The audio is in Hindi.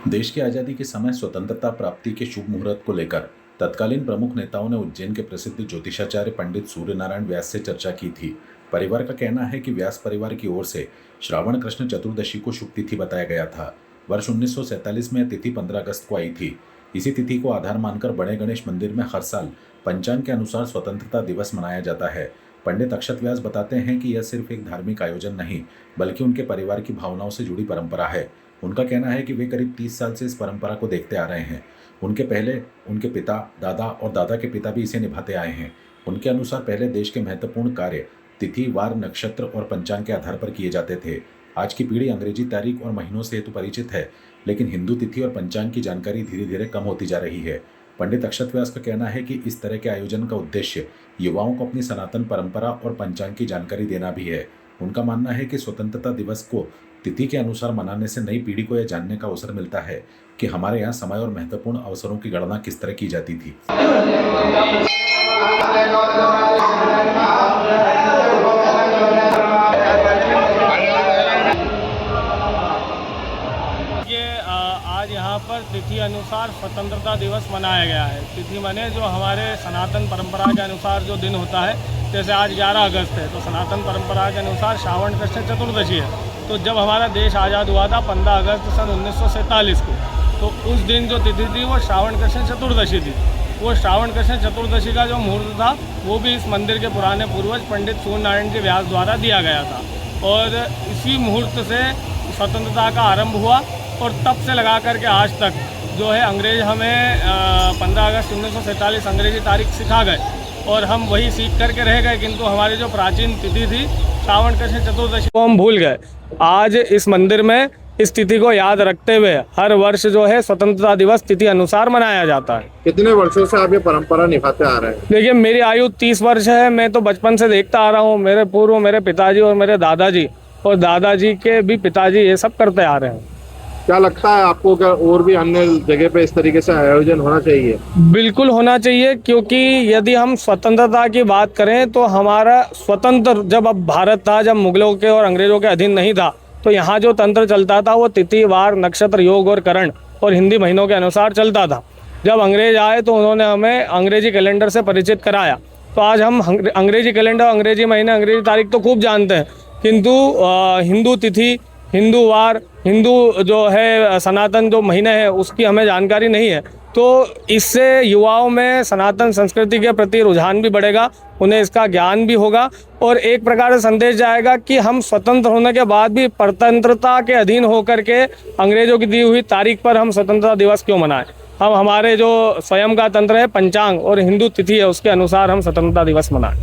देश की आज़ादी के समय स्वतंत्रता प्राप्ति के शुभ मुहूर्त को लेकर तत्कालीन प्रमुख नेताओं ने उज्जैन के प्रसिद्ध ज्योतिषाचार्य पंडित सूर्यनारायण व्यास से चर्चा की थी। परिवार का कहना है कि व्यास परिवार की ओर से श्रावण कृष्ण चतुर्दशी को शुभ तिथि बताया गया था। वर्ष 1947 में यह तिथि 15 अगस्त को आई थी। इसी तिथि को आधार मानकर बड़े गणेश मंदिर में हर साल पंचांग के अनुसार स्वतंत्रता दिवस मनाया जाता है। पंडित अक्षत व्यास बताते हैं कि यह सिर्फ एक धार्मिक आयोजन नहीं, बल्कि उनके परिवार की भावनाओं से जुड़ी परंपरा है। उनका कहना है कि वे करीब 30 साल से इस परंपरा को देखते आ रहे हैं। उनके पहले उनके पिता, दादा और दादा के पिता भी इसे निभाते आए हैं। उनके अनुसार पहले देश के महत्वपूर्ण कार्य तिथि, वार, नक्षत्र और पंचांग के आधार पर किए जाते थे। आज की पीढ़ी अंग्रेजी तारीख और महीनों से तो परिचित है, लेकिन हिंदू तिथि और पंचांग की जानकारी धीरे धीरे कम होती जा रही है। पंडित अक्षत व्यास का कहना है कि इस तरह के आयोजन का उद्देश्य युवाओं को अपनी सनातन परंपरा और पंचांग की जानकारी देना भी है। उनका मानना है कि स्वतंत्रता दिवस को तिथि के अनुसार मनाने से नई पीढ़ी को यह जानने का अवसर मिलता है कि हमारे यहाँ समय और महत्वपूर्ण अवसरों की गणना किस तरह की जाती थी। आज यहाँ पर तिथि अनुसार स्वतंत्रता दिवस मनाया गया है। तिथि माने जो हमारे सनातन परंपरा के अनुसार जो दिन होता है, जैसे आज 11 अगस्त है तो सनातन परंपरा के अनुसार श्रावण कृष्ण चतुर्दशी है। तो जब हमारा देश आज़ाद हुआ था 15 अगस्त सन 1947 को, तो उस दिन जो तिथि थी वो श्रावण कृष्ण चतुर्दशी थी। वो श्रावण कृष्ण चतुर्दशी का जो मुहूर्त था वो भी इस मंदिर के पुराने पूर्वज पंडित सूर्यनारायण जी व्यास द्वारा दिया गया था। और इसी मुहूर्त से स्वतंत्रता का आरंभ हुआ और तब से लगा करके आज तक जो है अंग्रेज हमें 15 अगस्त 1947 अंग्रेजी तारीख सिखा गए और हम वही सीख करके रह गए, किंतु हमारी जो प्राचीन तिथि थी श्रावण कृष्ण चतुर्दशी को हम भूल गए। आज इस मंदिर में इस तिथि को याद रखते हुए हर वर्ष जो है स्वतंत्रता दिवस तिथि अनुसार मनाया जाता है। कितने वर्षों से आप ये परंपरा निभाते आ रहे हैं? देखिए, मेरी आयु 30 वर्ष है। मैं तो बचपन से देखता आ रहा हूँ। मेरे पूर्व मेरे पिताजी और मेरे दादाजी और दादाजी के भी पिताजी ये सब करते आ रहे हैं। क्या लगता है आपको, क्या और भी अन्य जगह पे इस तरीके से आयोजन होना चाहिए? बिल्कुल होना चाहिए, क्योंकि यदि हम स्वतंत्रता की बात करें तो हमारा स्वतंत्र जब अब भारत था, जब मुगलों के और अंग्रेजों के अधीन नहीं था, तो यहाँ जो तंत्र चलता था वो तिथि, वार, नक्षत्र, योग और करण और हिंदी महीनों के अनुसार चलता था। जब अंग्रेज आए तो उन्होंने हमें अंग्रेजी कैलेंडर से परिचित कराया। तो आज हम अंग्रेजी कैलेंडर, अंग्रेजी महीने, अंग्रेजी तारीख तो खूब जानते हैं, किंतु हिंदू तिथि, हिंदू वार, हिंदू जो है सनातन जो महीने हैं उसकी हमें जानकारी नहीं है। तो इससे युवाओं में सनातन संस्कृति के प्रति रुझान भी बढ़ेगा, उन्हें इसका ज्ञान भी होगा और एक प्रकार से संदेश जाएगा कि हम स्वतंत्र होने के बाद भी परतंत्रता के अधीन होकर के अंग्रेजों की दी हुई तारीख पर हम स्वतंत्रता दिवस क्यों मनाएं। हम हमारे जो स्वयं का तंत्र है पंचांग और हिंदू तिथि है उसके अनुसार हम स्वतंत्रता दिवस मनाएं।